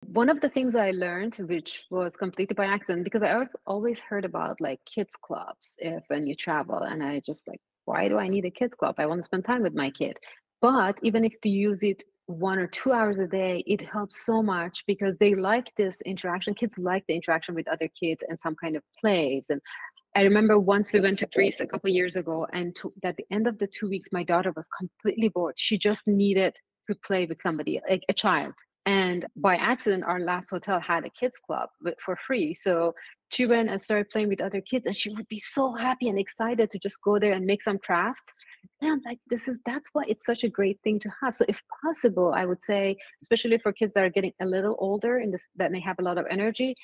One of the things I learned, which was completely by accident, because I've always heard about like kids clubs if when you travel, and I just like, why do I need a kids club? I want to spend time with my kid. But even if you use it 1 or 2 hours a day, it helps so much because they like this interaction. Kids like the interaction with other kids and some kind of plays. And I remember once we went to Greece a couple of years ago, and at the end of the 2 weeks, my daughter was completely bored. She just needed to play with somebody, like a child. And by accident, our last hotel had a kids club for free. So she went and started playing with other kids, and she would be so happy and excited to just go there and make some crafts. And I'm like, that's why it's such a great thing to have. So if possible, I would say, especially for kids that are getting a little older and that they have a lot of energy,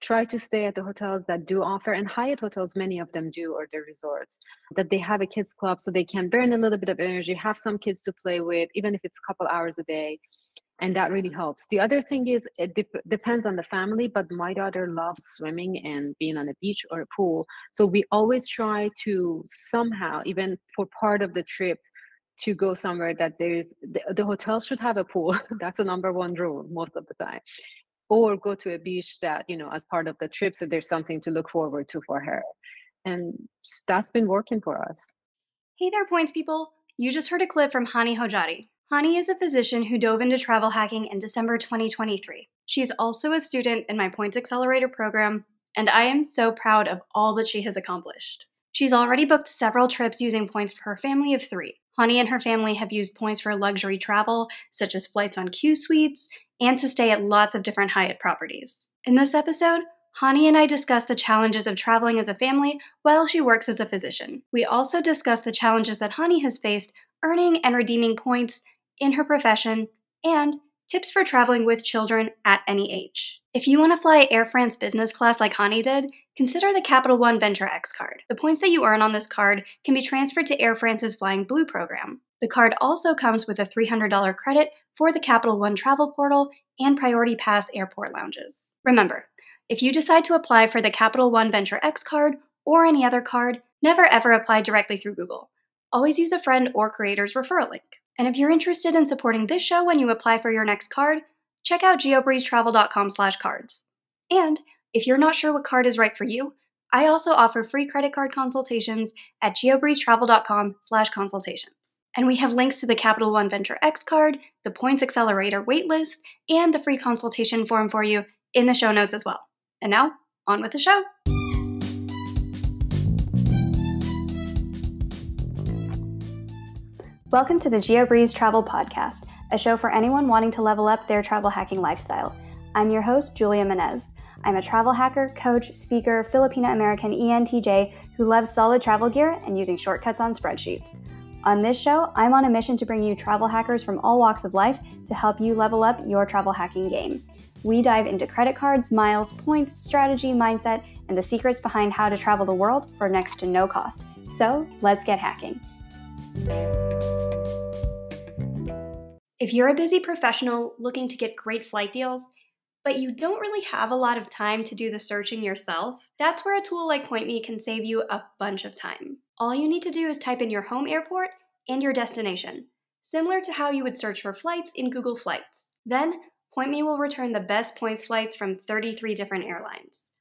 try to stay at the hotels that do offer, and Hyatt hotels, many of them do, or the resorts, that they have a kids club so they can burn a little bit of energy, have some kids to play with, even if it's a couple hours a day. And that really helps. The other thing is it depends on the family, but my daughter loves swimming and being on a beach or a pool. So we always try to somehow, even for part of the trip, to go somewhere that the hotel should have a pool. That's the number one rule most of the time. Or go to a beach that, as part of the trip, so there's something to look forward to for her. And that's been working for us. Hey there, Points people! You just heard a clip from Hani Hojati. Hani is a physician who dove into travel hacking in December 2023. She's also a student in my Points Accelerator program, and I am so proud of all that she has accomplished. She's already booked several trips using points for her family of 3. Hani and her family have used points for luxury travel, such as flights on Q suites, and to stay at lots of different Hyatt properties. In this episode, Hani and I discuss the challenges of traveling as a family while she works as a physician. We also discuss the challenges that Hani has faced earning and redeeming points in her profession and tips for traveling with children at any age. If you want to fly Air France business class like Hani did, consider the Capital One Venture X card. The points that you earn on this card can be transferred to Air France's Flying Blue program. The card also comes with a $300 credit for the Capital One travel portal and Priority Pass airport lounges. Remember, if you decide to apply for the Capital One Venture X card or any other card, never ever apply directly through Google. Always use a friend or creator's referral link. And if you're interested in supporting this show when you apply for your next card, check out geobreezetravel.com/cards. And if you're not sure what card is right for you, I also offer free credit card consultations at geobreezetravel.com/consultations. And we have links to the Capital One Venture X card, the Points Accelerator waitlist, and the free consultation form for you in the show notes as well. And now, on with the show. Welcome to the GeoBreeze Travel Podcast, a show for anyone wanting to level up their travel hacking lifestyle. I'm your host, Julia Menez. I'm a travel hacker, coach, speaker, Filipino-American ENTJ who loves solid travel gear and using shortcuts on spreadsheets. On this show, I'm on a mission to bring you travel hackers from all walks of life to help you level up your travel hacking game. We dive into credit cards, miles, points, strategy, mindset, and the secrets behind how to travel the world for next to no cost. So, let's get hacking. If you're a busy professional looking to get great flight deals, but you don't really have a lot of time to do the searching yourself, that's where a tool like PointMe can save you a bunch of time. All you need to do is type in your home airport and your destination, similar to how you would search for flights in Google Flights. Then, PointMe will return the best points flights from 33 different airlines.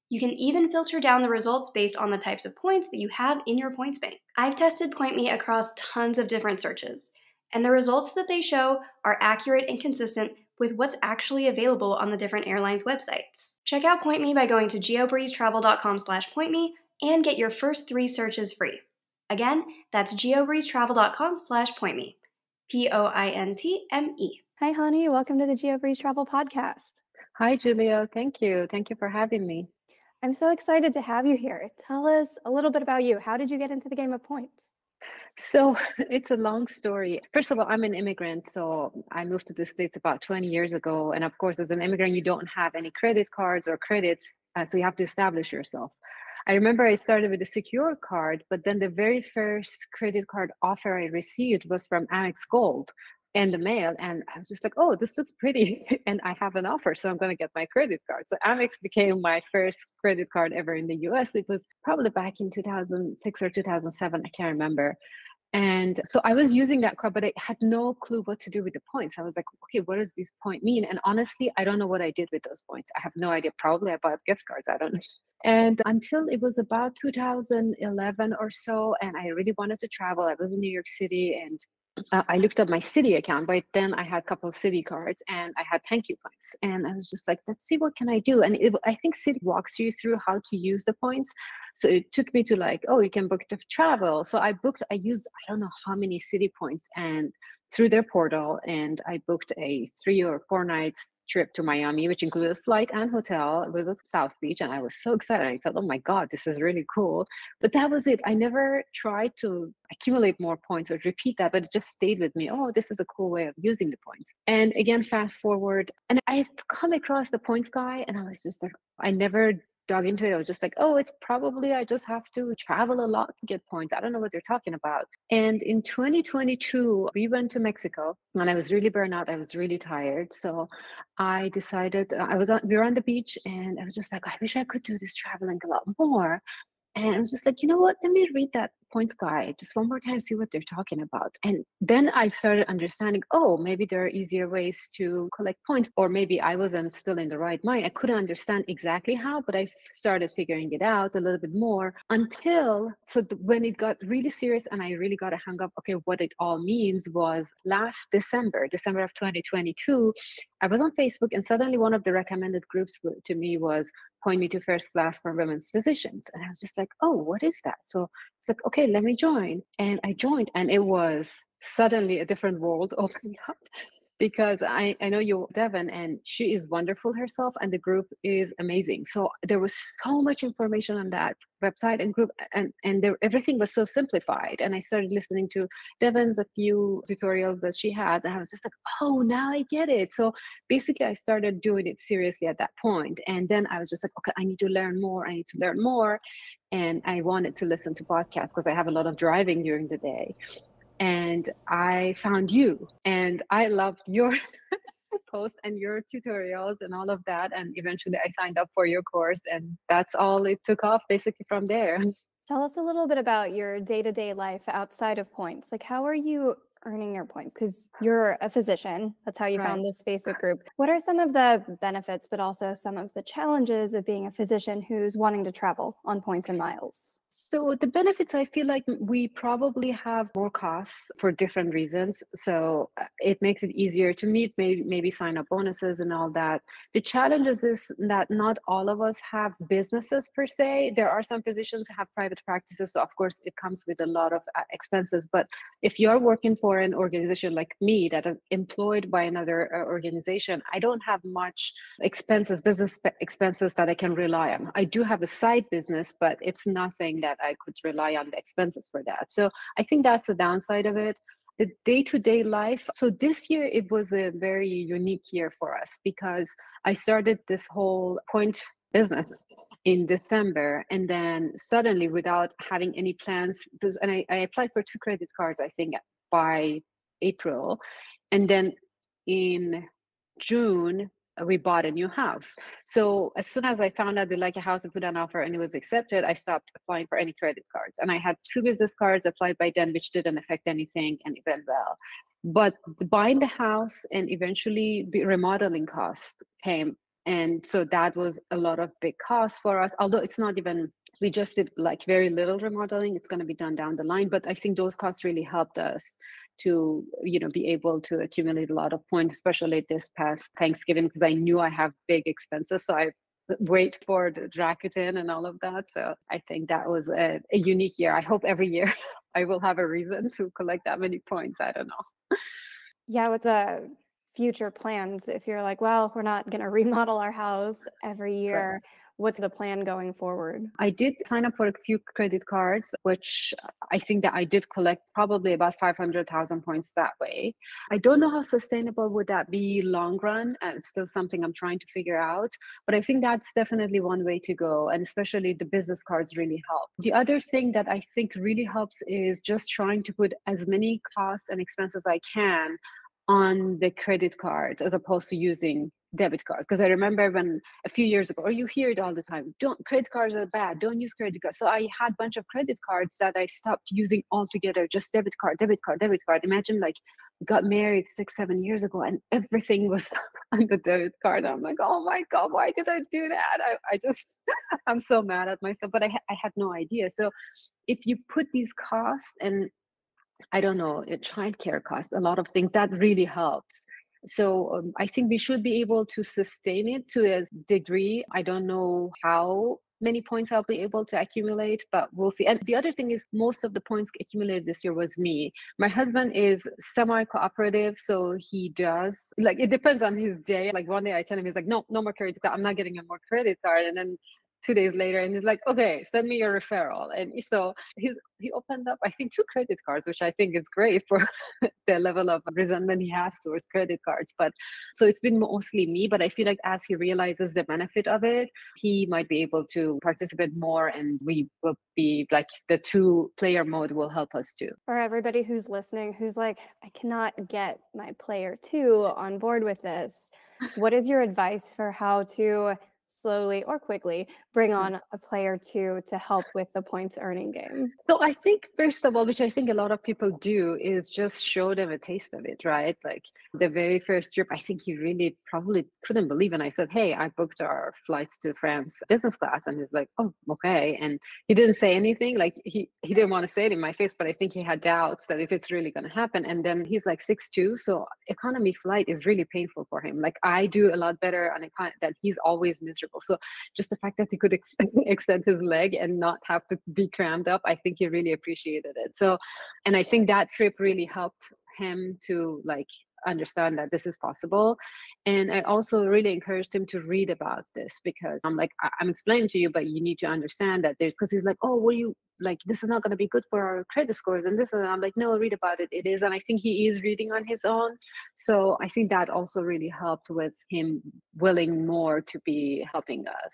You can even filter down the results based on the types of points that you have in your points bank. I've tested PointMe across tons of different searches, and the results that they show are accurate and consistent with what's actually available on the different airlines' websites. Check out PointMe by going to geobreezetravel.com/pointme and get your first 3 searches free. Again, that's geobreezetravel.com/pointme. POINTME. Hi, Hani. Welcome to the GeoBreeze Travel Podcast. Hi, Julia. Thank you. Thank you for having me. I'm so excited to have you here. Tell us a little bit about you. How did you get into the game of points? So it's a long story. First of all, I'm an immigrant. So I moved to the States about 20 years ago. And of course, as an immigrant, you don't have any credit cards or credit. So you have to establish yourself. I remember I started with a secure card, but then the very first credit card offer I received was from Amex Gold in the mail. And I was just like, oh, this looks pretty. And I have an offer. So I'm going to get my credit card. So Amex became my first credit card ever in the US. It was probably back in 2006 or 2007. I can't remember. And so I was using that card, but I had no clue what to do with the points. I was like, okay, what does this point mean? And honestly, I don't know what I did with those points. I have no idea. Probably I bought gift cards. I don't know. And until it was about 2011 or so, and I really wanted to travel, I was in New York City, and I looked up my city account. By then, I had a couple of city cards and I had thank you points. And I was just like, let's see what can I do. And I think City walks you through how to use the points. So it took me to like, oh, you can book the travel. So I used, I don't know how many city points and through their portal. And I booked a 3 or 4 nights trip to Miami, which included a flight and hotel. It was a South Beach. And I was so excited. I thought, oh my God, this is really cool. But that was it. I never tried to accumulate more points or repeat that, but it just stayed with me. Oh, this is a cool way of using the points. And again, fast forward, and I've come across the points guy, and I was just like, I never dug into it. I was just like, oh, it's probably I just have to travel a lot to get points. I don't know what they're talking about. And in 2022, we went to Mexico, and I was really burnt out. I was really tired. So I decided we were on the beach, and I was just like, I wish I could do this traveling a lot more. And I was just like, you know what? Let me read that points guide just one more time, see what they're talking about. And then I started understanding, oh, maybe there are easier ways to collect points, or maybe I wasn't still in the right mind. I couldn't understand exactly how, but I started figuring it out a little bit more until, when it got really serious and I really got a hang up, okay, what it all means was last December of 2022, I was on Facebook and suddenly one of the recommended groups to me was Point Me to First Class for Women's Physicians. And I was just like, oh, what is that? So it's like, okay, let me join. And I joined, and it was suddenly a different world opening up because I know you, Devin, and she is wonderful herself, and the group is amazing. So there was so much information on that website and group, and everything was so simplified. And I started listening to Devin's a few tutorials that she has, and I was just like, oh, now I get it. So basically, I started doing it seriously at that point, and then I was just like, okay, I need to learn more. I need to learn more, and I wanted to listen to podcasts because I have a lot of driving during the day. And I found you, and I loved your posts and your tutorials and all of that. And eventually I signed up for your course, and that's all it took off basically from there. Tell us a little bit about your day-to-day life outside of points. Like, how are you earning your points? Because you're a physician. That's how you Right. found this Facebook group. What are some of the benefits, but also some of the challenges of being a physician who's wanting to travel on points and miles? So the benefits, I feel like we probably have more costs for different reasons. So it makes it easier to meet, maybe sign up bonuses and all that. The challenges is that not all of us have businesses per se. There are some physicians who have private practices, so of course it comes with a lot of expenses. But if you're working for an organization like me that is employed by another organization, I don't have much business expenses that I can rely on. I do have a side business, but it's nothing that I could rely on the expenses for that. So I think that's the downside of it. The day-to-day life. So this year it was a very unique year for us because I started this whole point business in December, and then suddenly without having any plans, and I applied for 2 credit cards, I think, by April. And then in June, we bought a new house. So as soon as I found out they like a house and put an offer and it was accepted, I stopped applying for any credit cards. And I had 2 business cards applied by then, which didn't affect anything, and it went well. But buying the house and eventually the remodeling costs came. And so that was a lot of big costs for us, although it's not even, we just did like very little remodeling. It's going to be done down the line. But I think those costs really helped us to be able to accumulate a lot of points, especially this past Thanksgiving, because I knew I have big expenses, so I wait for the Rakuten and all of that. So I think that was a unique year. I hope every year I will have a reason to collect that many points. I don't know. Yeah, what's future plans? If you're like, well, we're not going to remodel our house every Right. year, what's the plan going forward? I did sign up for a few credit cards, which I think that I did collect probably about 500,000 points that way. I don't know how sustainable would that be long run. It's still something I'm trying to figure out, but I think that's definitely one way to go. And especially the business cards really help. The other thing that I think really helps is just trying to put as many costs and expenses I can on the credit card as opposed to using debit cards. Because I remember when a few years ago, or you hear it all the time, don't credit cards are bad, don't use credit cards. So I had a bunch of credit cards that I stopped using altogether, just debit card, debit card, debit card. Imagine like got married 6, 7 years ago and everything was on the debit card. I'm like, oh my God, why did I do that? I just I'm so mad at myself, but I had no idea. So if you put these costs and I don't know, childcare costs, a lot of things that really helps. So I think we should be able to sustain it to a degree. I don't know how many points I'll be able to accumulate, but we'll see. And the other thing is, most of the points accumulated this year was me. My husband is semi cooperative, so he does like it depends on his day. Like one day I tell him, he's like, no, no more credit card. I'm not getting a more credit card. And then 2 days later, and he's like, okay, send me your referral. And so he opened up, I think, two credit cards, which I think is great for the level of resentment he has towards credit cards. But so it's been mostly me, but I feel like as he realizes the benefit of it, he might be able to participate more and we will be like the two player mode will help us too. For everybody who's listening, who's like, I cannot get my player two on board with this, what is your advice for how to slowly or quickly bring on a player two to help with the points earning game? So I think first of all, which I think a lot of people do, is just show them a taste of it, right? Like the very first trip, I think he really probably couldn't believe. And I said, "Hey, I booked our flights to France business class," and he's like, "Oh, okay." And he didn't say anything. Like he didn't want to say it in my face, but I think he had doubts that if it's really going to happen. And then he's like 6'2", so economy flight is really painful for him. Like I do a lot better on econ that he's always miserable. So just the fact that he could extend his leg and not have to be crammed up, I think he really appreciated it. So, and I think that trip really helped him to like understand that this is possible. And I also really encouraged him to read about this because I'm like, I'm explaining to you, but you need to understand that there's, because he's like, oh, will you like, this is not going to be good for our credit scores and this, and I'm like, no, read about it. It is. And I think he is reading on his own. So I think that also really helped with him willing more to be helping us.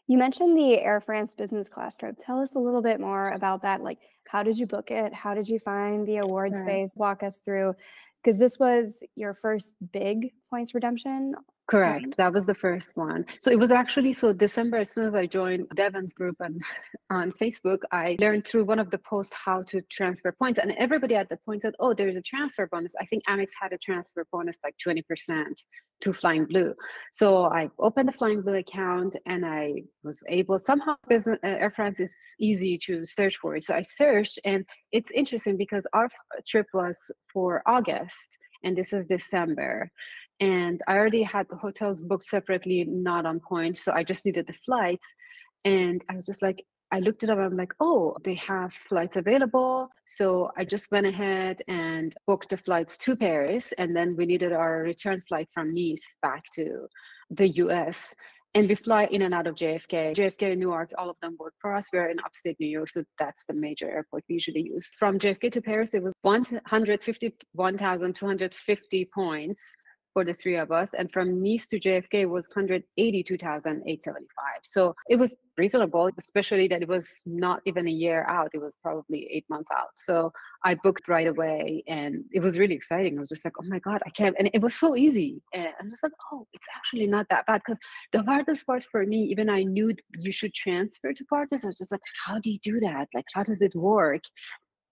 You mentioned the Air France business class trip. Tell us a little bit more about that. Like, how did you book it? How did you find the award Right. space? Walk us through, because this was your first big points redemption. Correct. That was the first one. So it was actually so December, as soon as I joined Devon's group and on Facebook, I learned through one of the posts how to transfer points. And everybody at that point said, oh, there's a transfer bonus. I think Amex had a transfer bonus like 20% to Flying Blue. So I opened the Flying Blue account and I was able somehow business Air France is easy to search for it. So I searched and it's interesting because our trip was for August and this is December. And I already had the hotels booked separately, not on point. So I just needed the flights. And I was just like, I looked it up. I'm like, oh, they have flights available. So I just went ahead and booked the flights to Paris. And then we needed our return flight from Nice back to the US. And we fly in and out of JFK. JFK and Newark, all of them work for us. We're in upstate New York, so that's the major airport we usually use. From JFK to Paris, it was 151,250 points for the three of us. And from Nice to JFK was 182,875. So it was reasonable, especially that it was not even a year out. It was probably 8 months out. So I booked right away and it was really exciting. I was just like, oh my God, I can't. And it was so easy. And I'm just like, oh, it's actually not that bad. Because the hardest part for me, even I knew you should transfer to partners, I was just like, how do you do that? Like, how does it work?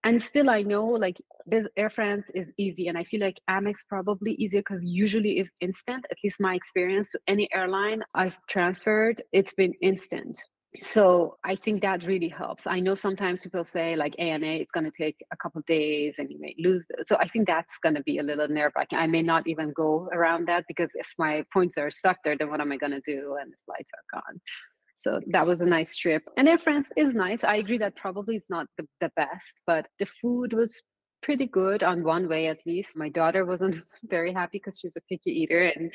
And still I know like this Air France is easy and I feel like Amex probably easier because usually is instant. At least my experience to any airline I've transferred, it's been instant. So I think that really helps. I know sometimes people say like ANA, it's going to take a couple of days and you may lose. So I think that's going to be a little nerve wracking. I may not even go around that because if my points are stuck there, then what am I going to do? And the flights are gone. So that was a nice trip. And Air France is nice. I agree that probably is not the best, but the food was pretty good on one way at least. My daughter wasn't very happy because she's a picky eater and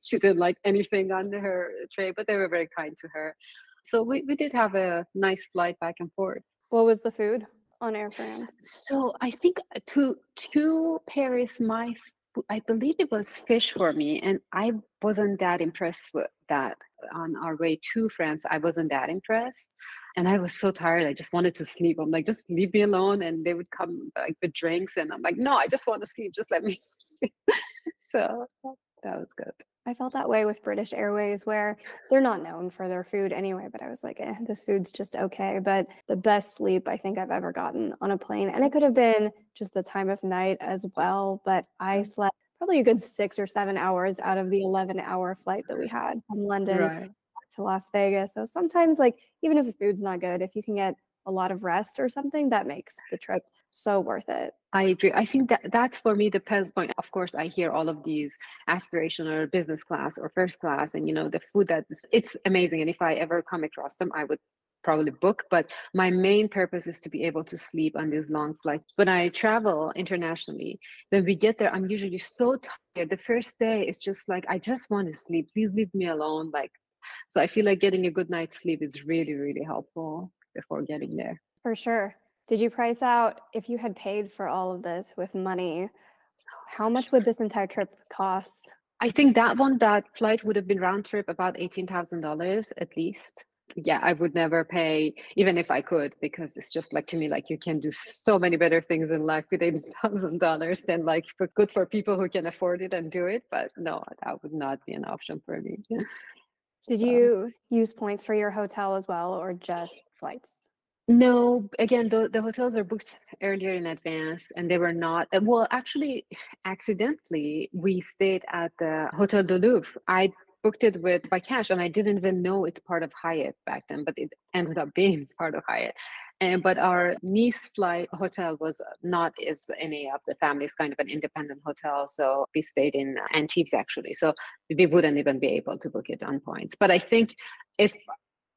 she didn't like anything on her tray, but they were very kind to her. So we did have a nice flight back and forth. What was the food on Air France? So I think to Paris, I believe it was fish for me, and I wasn't that impressed with that. On our way to France, I wasn't that impressed, and I was so tired. I just wanted to sleep. I'm like, just leave me alone, and they would come like with drinks, and I'm like, no, I just want to sleep. Just let me. So that was good. I felt that way with British Airways, where they're not known for their food anyway, but I was like, this food's just okay. But the best sleep I think I've ever gotten on a plane, and it could have been just the time of night as well, but I slept probably a good 6 or 7 hours out of the 11-hour flight that we had from London Right. to Las Vegas. So sometimes, like, even if the food's not good, if you can get a lot of rest or something, that makes the trip so worth it. I agree. I think that that's for me the best point. Of course, I hear all of these aspirational business class or first class, and the food it's amazing. And if I ever come across them, I would probably book. But my main purpose is to be able to sleep on these long flights. When I travel internationally, when we get there, I'm usually so tired. The first day, it's just like I just want to sleep. Please leave me alone. Like, so I feel like getting a good night's sleep is really, really helpful before getting there. For sure. Did you price out if you had paid for all of this with money, how much would this entire trip cost? I think that flight would have been round trip about $18,000 at least. Yeah, I would never pay, even if I could, because it's just like to me, like you can do so many better things in life with $18,000 than like good for people who can afford it and do it. But no, that would not be an option for me. Did So. you use points for your hotel as well or just flights? No, again, the hotels are booked earlier in advance, and they were not. Well, actually, accidentally, we stayed at the Hotel de Louvre. I booked it with by cash, and I didn't even know it's part of Hyatt back then, but it ended up being part of Hyatt. And but our Nice flight hotel was not is any of the families, kind of an independent hotel. So we stayed in Antibes actually. So we wouldn't even be able to book it on points. But I think if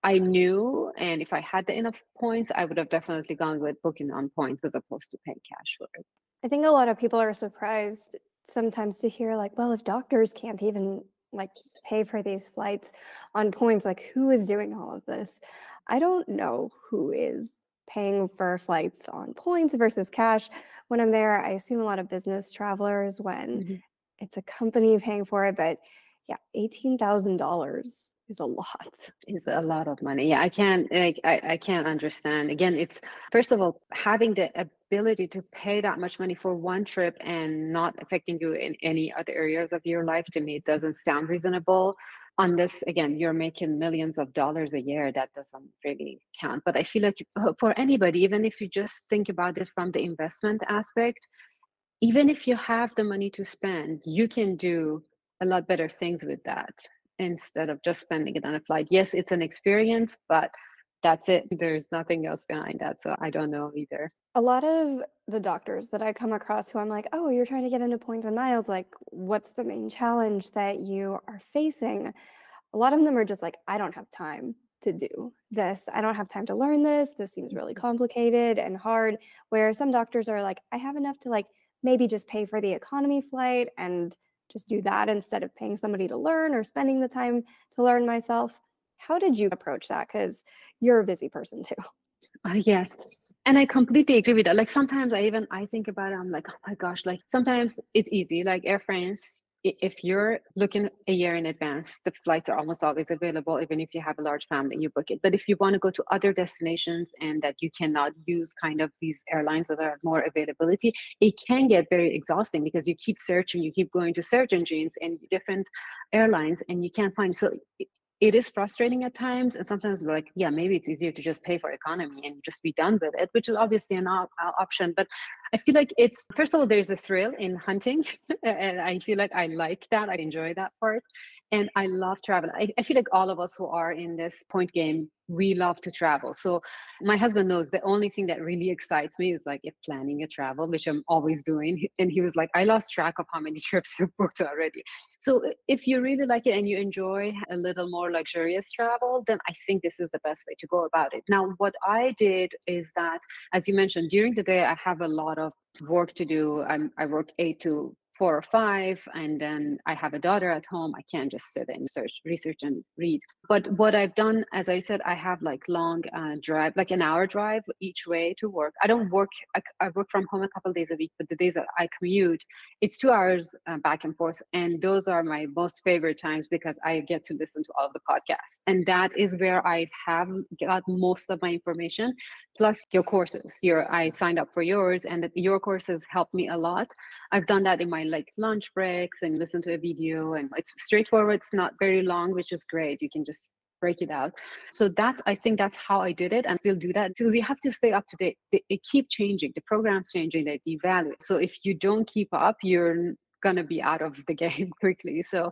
I knew, and if I had the enough points, I would have definitely gone with booking on points as opposed to paying cash for it. I think a lot of people are surprised sometimes to hear like, well, if doctors can't even like pay for these flights on points, like who is doing all of this? I don't know who is paying for flights on points versus cash. When I'm there, I assume a lot of business travelers when Mhm. it's a company paying for it, but yeah, $18,000 is a lot. Is a lot of money. Yeah, I can't like I can't understand. Again, it's first of all having the ability to pay that much money for one trip and not affecting you in any other areas of your life. To me, it doesn't sound reasonable. Unless again you're making millions of dollars a year, that doesn't really count. But I feel like for anybody, even if you just think about it from the investment aspect, even if you have the money to spend, you can do a lot better things with that instead of just spending it on a flight. Yes, it's an experience, but that's it. There's nothing else behind that. So I don't know either. A lot of the doctors that I come across who I'm like, oh, you're trying to get into points and miles, like, what's the main challenge that you are facing? A lot of them are just like, I don't have time to do this. I don't have time to learn this. This seems really complicated and hard. Where some doctors are like, I have enough to like maybe just pay for the economy flight and just do that instead of paying somebody to learn or spending the time to learn myself. How did you approach that? Because you're a busy person too. Yes. And I completely agree with that. Like sometimes I think about it, I'm like, oh my gosh, like sometimes it's easy. Like Air France, if you're looking a year in advance, the flights are almost always available, even if you have a large family, you book it. But if you want to go to other destinations and that you cannot use kind of these airlines that are more availability, it can get very exhausting because you keep searching, you keep going to search engines and different airlines and you can't find. So it is frustrating at times, and sometimes we're like, yeah, maybe it's easier to just pay for economy and just be done with it, which is obviously an option. But I feel like it's first of all, there's a thrill in hunting, and I feel like I like that. I enjoy that part, and I love travel. I feel like all of us who are in this point game, we love to travel. So my husband knows the only thing that really excites me is like if planning a travel, which I'm always doing. And he was like, I lost track of how many trips you've booked already. So if you really like it and you enjoy a little more luxurious travel, then I think this is the best way to go about it. Now, what I did is that, as you mentioned, during the day, I have a lot of work to do. I work 8 to 4 or 5, and then I have a daughter at home. I can't just sit and research and read. But what I've done, as I said, I have like long drive, like an hour drive each way to work. I don't work, I work from home a couple of days a week, but the days that I commute, it's 2 hours back and forth. And those are my most favorite times because I get to listen to all of the podcasts. And that is where I have got most of my information, plus your courses. I signed up for yours, and your courses helped me a lot. I've done that in my like lunch breaks and listen to a video, and it's straightforward. It's not very long, which is great. You can just break it out. So that's, I think that's how I did it and still do that because you have to stay up to date. They keep changing. The program's changing, they devalue. So if you don't keep up, you're gonna be out of the game quickly. So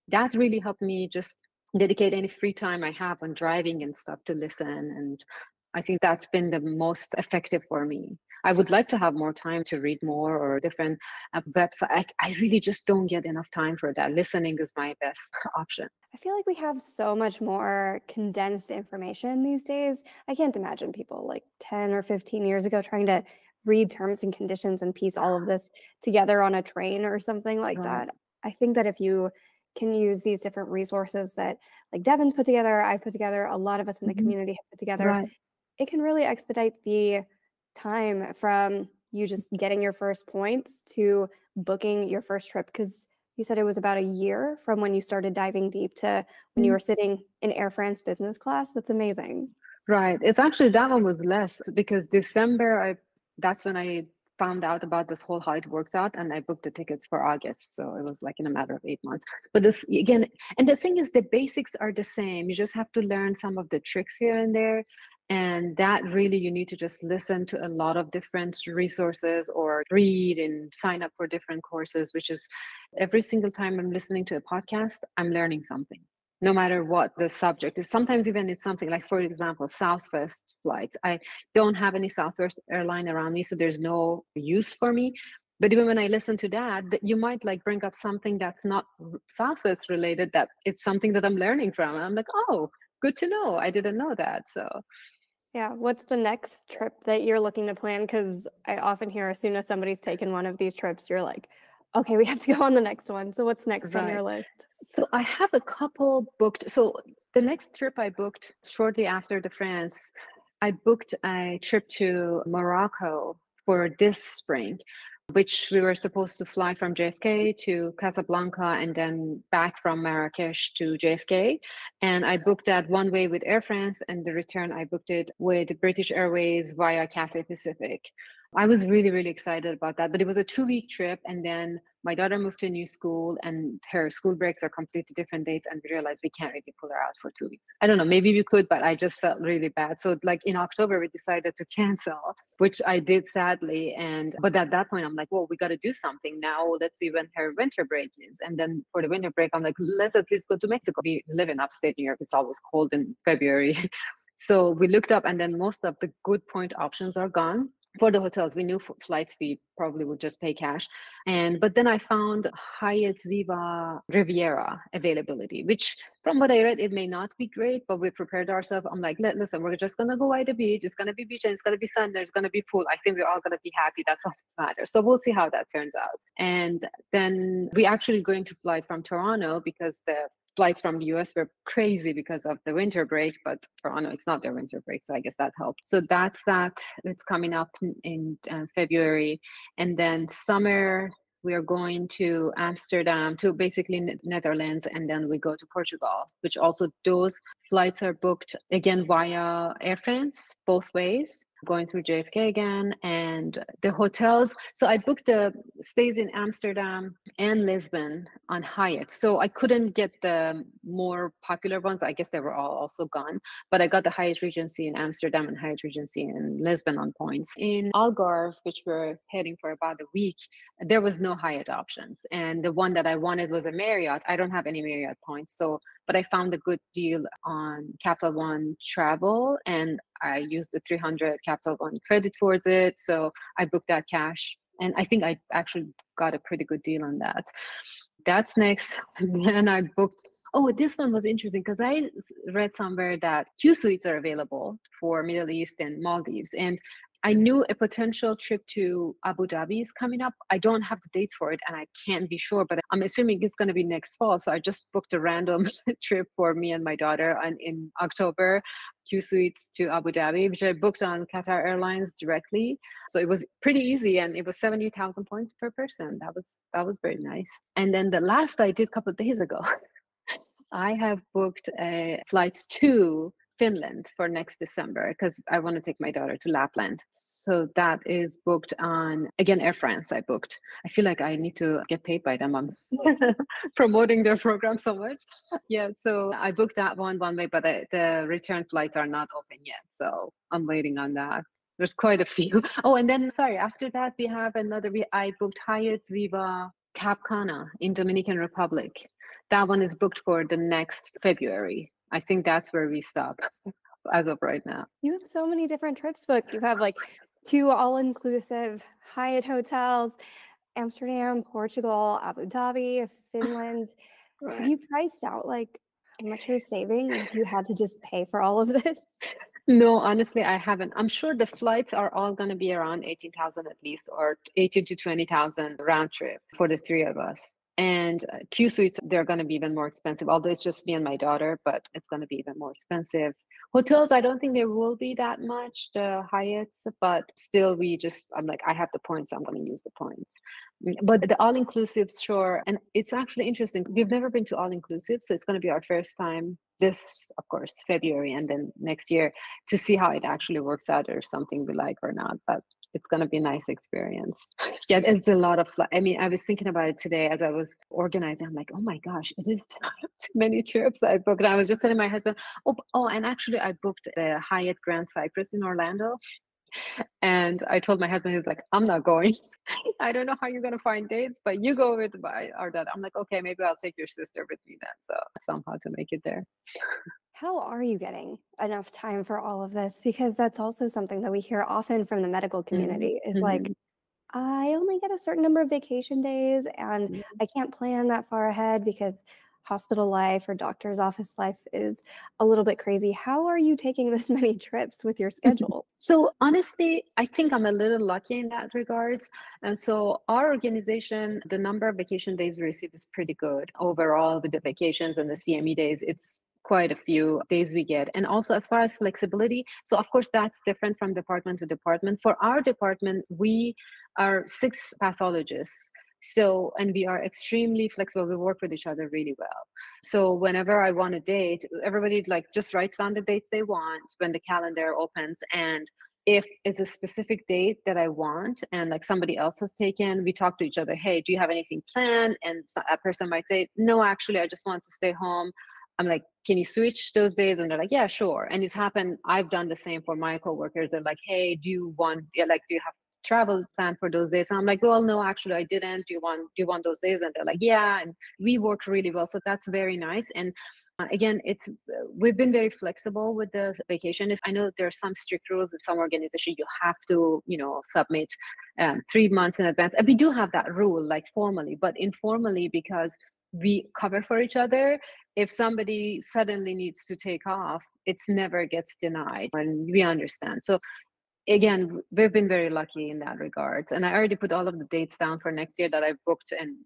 that really helped me just dedicate any free time I have on driving and stuff to listen. And I think that's been the most effective for me. I would like to have more time to read more or different websites. I really just don't get enough time for that. Listening is my best option. I feel like we have so much more condensed information these days. I can't imagine people like 10 or 15 years ago trying to read terms and conditions and piece all of this together on a train or something like Right. that. I think that if you can use these different resources that like Devin's put together, I put together, a lot of us in the Mhm. community have put together, Right. it can really expedite the time from you just getting your first points to booking your first trip. Because you said it was about a year from when you started diving deep to when you Mm. were sitting in Air France business class. That's amazing. Right. It's actually that one was less because December, that's when I found out about this whole how it works out, and I booked the tickets for August. So it was like in a matter of 8 months. But this again, and the thing is the basics are the same. You just have to learn some of the tricks here and there. And that really you need to just listen to a lot of different resources or read and sign up for different courses, which is every single time I'm listening to a podcast, I'm learning something no matter what the subject is. Sometimes even it's something like, for example, Southwest flights. I don't have any Southwest airline around me, so there's no use for me. But even when I listen to that, you might like bring up something that's not Southwest related, that it's something that I'm learning from. And I'm like, oh, good to know. I didn't know that. So, Yeah. What's the next trip that you're looking to plan? Because I often hear as soon as somebody's taken one of these trips, you're like, okay, we have to go on the next one. So what's next on your right. list? So I have a couple booked. So the next trip I booked shortly after the France, I booked a trip to Morocco for this spring, which we were supposed to fly from JFK to Casablanca and then back from Marrakesh to JFK. And I booked that one way with Air France, and the return I booked it with British Airways via Cathay Pacific. I was really, really excited about that, but it was a 2 week trip. And then my daughter moved to a new school and her school breaks are completely different dates. And we realized we can't really pull her out for 2 weeks. I don't know, maybe we could, but I just felt really bad. So like in October, we decided to cancel, which I did sadly. But at that point, I'm like, well, we got to do something now. Let's see when her winter break is. And then for the winter break, I'm like, let's at least go to Mexico. We live in upstate New York. It's always cold in February. So we looked up and then most of the good point options are gone for the hotels. We knew for flights we probably would just pay cash. But then I found Hyatt Ziva Riviera availability, which from what I read, it may not be great, but we prepared ourselves. I'm like, listen, we're just gonna go by the beach. It's gonna be beach and it's gonna be sun. There's gonna be pool. I think we're all gonna be happy. That's all that matters. So we'll see how that turns out. And then we actually going to fly from Toronto because the flights from the US were crazy because of the winter break, but Toronto, it's not their winter break. So I guess that helped. So that's that. It's coming up in February. And then summer, we are going to Amsterdam, to basically Netherlands, and then we go to Portugal, which also those flights are booked again via Air France, both ways, going through JFK again. And the hotels, so I booked the stays in Amsterdam and Lisbon on Hyatt. So I couldn't get the more popular ones. I guess they were all also gone, but I got the Hyatt Regency in Amsterdam and Hyatt Regency in Lisbon on points. In Algarve, which we're heading for about a week, there was no Hyatt options. And the one that I wanted was a Marriott. I don't have any Marriott points. So, but I found a good deal on Capital One Travel and I used the 300 Capital One credit towards it. So I booked that cash. And I think I actually got a pretty good deal on that. That's next. And then I booked. Oh, this one was interesting because I read somewhere that Q suites are available for Middle East and Maldives. And I knew a potential trip to Abu Dhabi is coming up. I don't have the dates for it and I can't be sure, but I'm assuming it's going to be next fall. So I just booked a random trip for me and my daughter in October, Q suites to Abu Dhabi, which I booked on Qatar Airlines directly. So it was pretty easy and it was 70,000 points per person. That was very nice. And then the last I did a couple of days ago, I have booked a flights to Finland for next December because I want to take my daughter to Lapland. So that is booked on, again, Air France. I booked. I feel like I need to get paid by them. I'm promoting their program so much. Yeah, so I booked that one way, but the return flights are not open yet. So I'm waiting on that. There's quite a few. Oh, and then sorry, after that we have another. I booked Hyatt Ziva Cap Cana in Dominican Republic. That one is booked for the next February. I think that's where we stop as of right now. You have so many different trips booked. You have like 2 all-inclusive Hyatt hotels, Amsterdam, Portugal, Abu Dhabi, Finland. Have Right. you priced out like how much you're saving if you had to just pay for all of this? No, honestly, I haven't. I'm sure the flights are all going to be around 18,000 at least, or 18 to 20,000 round trip for the three of us. And Q suites, they're going to be even more expensive, although it's just me and my daughter, but it's going to be even more expensive. Hotels, I don't think there will be that much, the Hyatts, but still, I'm like, I have the points, so I'm going to use the points. But the all inclusive, sure. And it's actually interesting. We've never been to all inclusive, so it's going to be our first time this, of course, February and then next year to see how it actually works out or something we like or not. But it's going to be a nice experience. Yeah, it's a lot of I mean, I was thinking about it today as I was organizing. I'm like, oh my gosh, it is too many trips I booked. And I was just telling my husband, and actually I booked the Hyatt Grand Cypress in Orlando. And I told my husband, he's like, I'm not going. I don't know how you're going to find dates, but you go with my or that. I'm like, okay, maybe I'll take your sister with me then. So somehow to make it there. How are you getting enough time for all of this? Because that's also something that we hear often from the medical Mhm, community is like, mhm. I only get a certain number of vacation days and Yeah. I can't plan that far ahead because hospital life or doctor's office life is a little bit crazy. How are you taking this many trips with your schedule? So honestly, I think I'm a little lucky in that regards. And so our organization, the number of vacation days we receive is pretty good overall with the vacations and the CME days. It's quite a few days we get. And also as far as flexibility, so of course that's different from department to department. For our department, we are six pathologists. So, and we are extremely flexible. We work with each other really well. So whenever I want a date, everybody like just writes down the dates they want when the calendar opens. And if it's a specific date that I want and like somebody else has taken, we talk to each other. Hey, do you have anything planned? And so a person might say, no, actually, I just want to stay home. I'm like, can you switch those days? And they're like, yeah, sure. And it's happened. I've done the same for my coworkers. They're like, hey, yeah, like, do you have travel planned for those days? And I'm like, well, no, actually, I didn't. Do you want those days? And they're like, yeah. And we work really well. So that's very nice. And again, we've been very flexible with the vacation. I know there are some strict rules in some organization. You have to, submit 3 months in advance. And we do have that rule, like formally, but informally, because we cover for each other. If somebody suddenly needs to take off, it's never gets denied, and we understand. So again, we've been very lucky in that regards. And I already put all of the dates down for next year that I've booked, and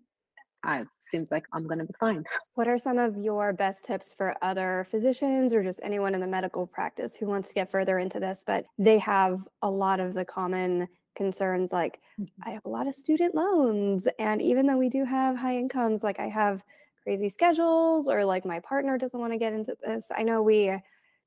I seems like I'm gonna be fine. What are some of your best tips for other physicians or just anyone in the medical practice who wants to get further into this, but they have a lot of the common concerns like, Mhm. I have a lot of student loans, and even though we do have high incomes, like I have crazy schedules or like my partner doesn't want to get into this. I know we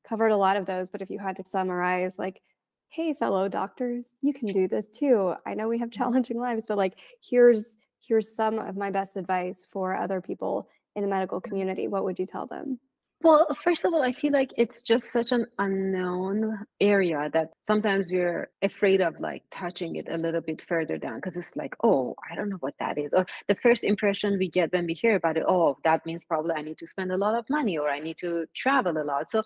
covered a lot of those, but if you had to summarize like, hey, fellow doctors, you can do this too. I know we have challenging lives, but like here's some of my best advice for other people in the medical community, what would you tell them? Well, first of all, I feel like it's just such an unknown area that sometimes we're afraid of like touching it a little bit further down because it's like, oh, I don't know what that is. Or the first impression we get when we hear about it, oh, that means probably I need to spend a lot of money or I need to travel a lot. So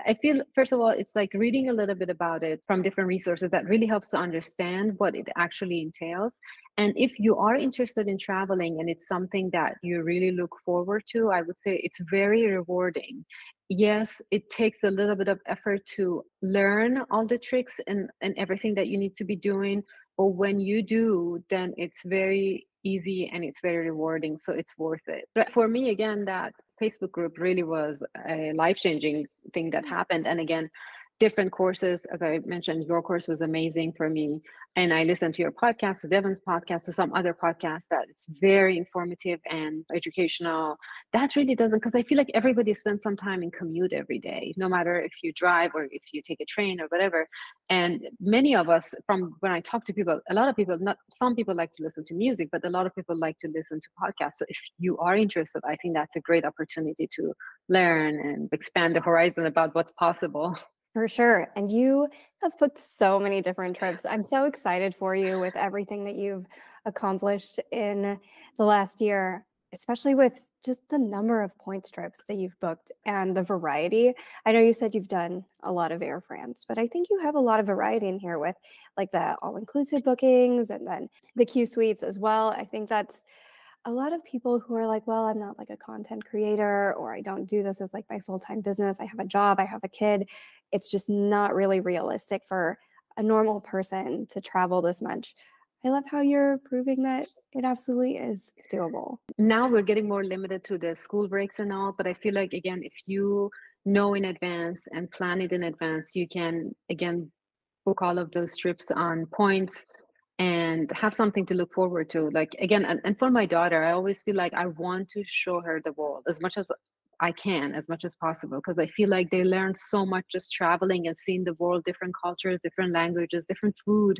I feel, first of all, it's like reading a little bit about it from different resources that really helps to understand what it actually entails. And if you are interested in traveling and it's something that you really look forward to, I would say it's very rewarding. Yes, it takes a little bit of effort to learn all the tricks and everything that you need to be doing. But when you do, then it's very easy and it's very rewarding. So it's worth it. But for me, again, that Facebook group really was a life changing thing that happened. And again, different courses. As I mentioned, your course was amazing for me. And I listened to your podcast, to Devon's podcast, to some other podcasts that it's very informative and educational. That really doesn't, because I feel like everybody spends some time in commute every day, no matter if you drive or if you take a train or whatever. And many of us, from when I talk to people, a lot of people, not some people like to listen to music, but a lot of people like to listen to podcasts. So if you are interested, I think that's a great opportunity to learn and expand the horizon about what's possible. For sure. And you have booked so many different trips. I'm so excited for you with everything that you've accomplished in the last year, especially with just the number of points trips that you've booked and the variety. I know you said you've done a lot of Air France, but I think you have a lot of variety in here with like the all-inclusive bookings and then the Q suites as well. I think that's a lot of people who are like, well, I'm not like a content creator, or I don't do this as like my full-time business. I have a job, I have a kid. It's just not really realistic for a normal person to travel this much. I love how you're proving that it absolutely is doable. Now we're getting more limited to the school breaks and all, but I feel like, again, if you know in advance and plan it in advance, you can, again, book all of those trips on points and have something to look forward to. Like, again, and for my daughter, I always feel like I want to show her the world as much as I can, as much as possible, because I feel like they learn so much just traveling and seeing the world, different cultures, different languages, different food.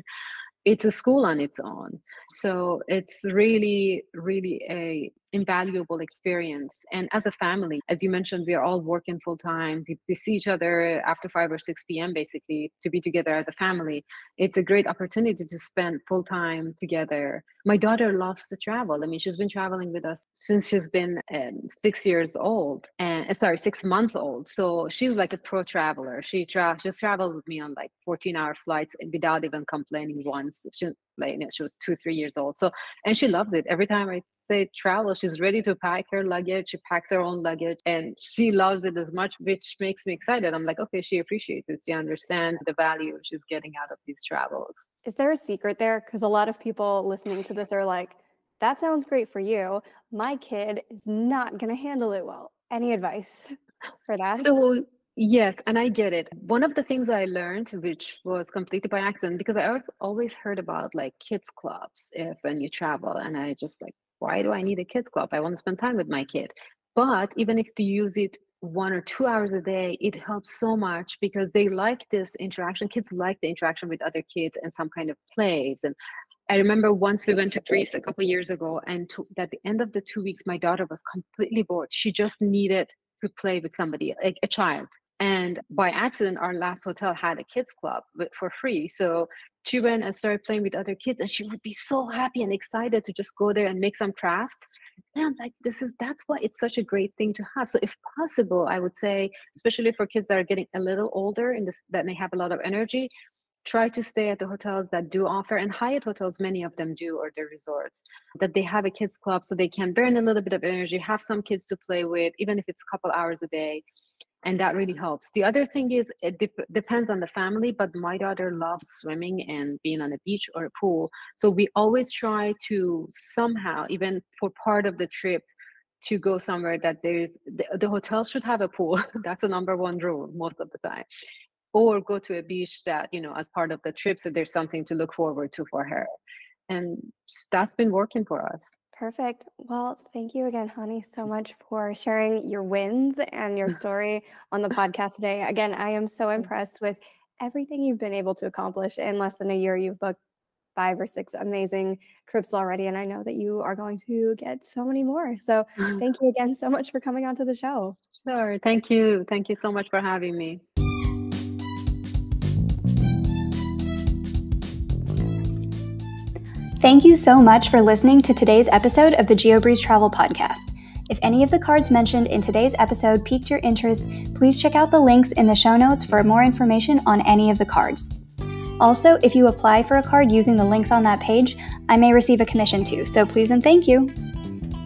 It's a school on its own. So it's really, really a invaluable experience. And as a family, as you mentioned, we are all working full time. We see each other after 5 or 6 p.m. basically to be together as a family. It's a great opportunity to spend full time together. My daughter loves to travel. I mean, she's been traveling with us since she's been 6 years old, and 6 months old. So she's like a pro traveler. She's traveled with me on like 14-hour flights without even complaining once. She was 2, 3 years old. So, and she loves it. Every time I say travel, she's ready to pack her luggage. She packs her own luggage and she loves it as much, which makes me excited. I'm like, okay, she appreciates it. She understands the value she's getting out of these travels. Is there a secret there? Because a lot of people listening to this are like, that sounds great for you. My kid is not going to handle it well. Any advice for that? So yes, and I get it. One of the things I learned, which was completely by accident, because I've always heard about like kids clubs if when you travel, and I just like, why do I need a kids club? I want to spend time with my kid. But even if you use it 1 or 2 hours a day, it helps so much because they like this interaction. Kids like the interaction with other kids and some kind of plays. And I remember once we went to Greece a couple of years ago, and at the end of the 2 weeks, my daughter was completely bored. She just needed to play with somebody, like a child. And by accident, our last hotel had a kids club for free. So she went and started playing with other kids, and she would be so happy and excited to just go there and make some crafts. And I'm like, that's why it's such a great thing to have. So if possible, I would say, especially for kids that are getting a little older and that they have a lot of energy, try to stay at the hotels that do offer, and Hyatt hotels, many of them do, or the resorts, that they have a kids club so they can burn a little bit of energy, have some kids to play with, even if it's a couple hours a day. And that really helps. The other thing is it depends on the family, but my daughter loves swimming and being on a beach or a pool. So we always try to somehow, even for part of the trip, to go somewhere that the hotel should have a pool. That's the number one rule most of the time. Or go to a beach that, as part of the trip, so there's something to look forward to for her. And that's been working for us. Perfect. Well, thank you again, Hani, so much for sharing your wins and your story on the podcast today. Again, I am so impressed with everything you've been able to accomplish in less than a year. You've booked 5 or 6 amazing trips already, and I know that you are going to get so many more. So thank you again so much for coming onto the show. Sure. Thank you. Thank you so much for having me. Thank you so much for listening to today's episode of the GeoBreeze Travel Podcast. If any of the cards mentioned in today's episode piqued your interest, please check out the links in the show notes for more information on any of the cards. Also, if you apply for a card using the links on that page, I may receive a commission too, so please and thank you.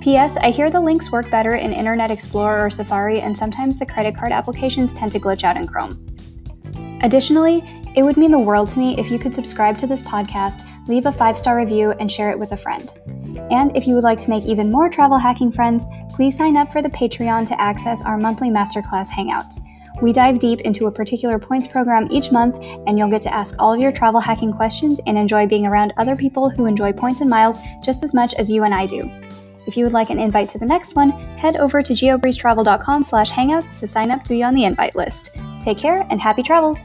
P.S. I hear the links work better in Internet Explorer or Safari, and sometimes the credit card applications tend to glitch out in Chrome. Additionally, it would mean the world to me if you could subscribe to this podcast, leave a 5-star review, and share it with a friend. And if you would like to make even more travel hacking friends, please sign up for the Patreon to access our monthly masterclass hangouts, We dive deep into a particular points program each month, and you'll get to ask all of your travel hacking questions and enjoy being around other people who enjoy points and miles just as much as you and I do. If you would like an invite to the next one, head over to geobreezetravel.com/hangouts to sign up to be on the invite list. Take care and happy travels!